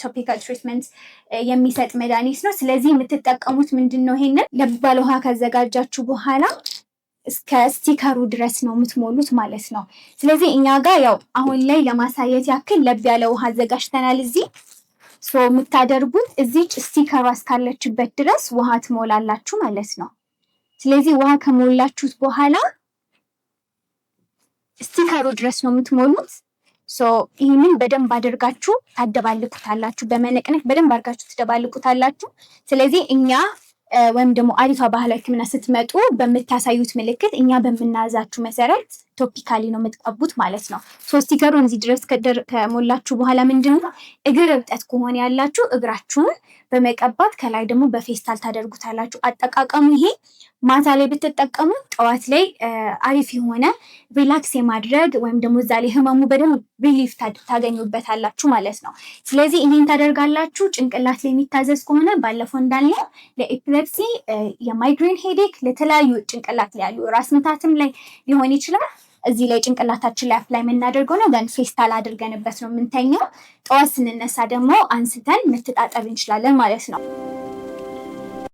ቶፒካል ትሪትመንት የሚሰጥ መድኃኒት ነው። ስለዚህ የምትጠቀሙት ምንድነው? ይሄንን ለብ ባለ ውሃ ካዘጋጃችሁ በኋላ እስከ ስቲከሩ ድረስ ነው የምትሞሉት ማለት ነው። ስለዚህ እኛ ጋር ያው አሁን ላይ ለማሳየት ያክል ለብ ያለ ውሃ አዘጋጅተናል። እዚህ የምታደርጉት እዚህ ስቲከሯ እስካለችበት ድረስ ውሃ ትሞላላችሁ ማለት ነው። ስለዚህ ውሃ ከሞላችሁት በኋላ ስቲከሩ ድረስ ነው የምትሞሉት። ይህንን በደንብ አድርጋችሁ ታደባልቁታላችሁ። በመነቅነቅ በደንብ አድርጋችሁ ትደባልቁታላችሁ። ስለዚህ እኛ ወይም ደግሞ አሪቷ ባህላዊ ሕክምና ስትመጡ በምታሳዩት ምልክት እኛ በምናዛችሁ መሰረት ቶፒካሊ ነው የምትቀቡት ማለት ነው። ስቲከሩን እዚህ ድረስ ከሞላችሁ በኋላ ምንድነው እግር እብጠት ከሆነ ያላችሁ እግራችሁን በመቀባት ከላይ ደግሞ በፌስታል ታደርጉታላችሁ። አጠቃቀሙ ይሄ ማታ ላይ ብትጠቀሙ ጠዋት ላይ አሪፍ የሆነ ሪላክስ የማድረግ ወይም ደግሞ እዛ ላይ ህመሙ በደንብ ሪሊፍ ታገኙበታላችሁ ማለት ነው። ስለዚህ ይህን ታደርጋላችሁ። ጭንቅላት ላይ የሚታዘዝ ከሆነ ባለፈው እንዳልነው ለኤፒሌፕሲ፣ የማይግሬን ሄዴክ፣ ለተለያዩ ጭንቅላት ላይ ያሉ ራስ ምታትም ላይ ሊሆን ይችላል። እዚህ ላይ ጭንቅላታችን ላይ አፕላይ የምናደርገው ነው። ደን ፌስታል አድርገንበት ነው የምንተኛው። ጠዋት ስንነሳ ደግሞ አንስተን መተጣጠብ እንችላለን ማለት ነው።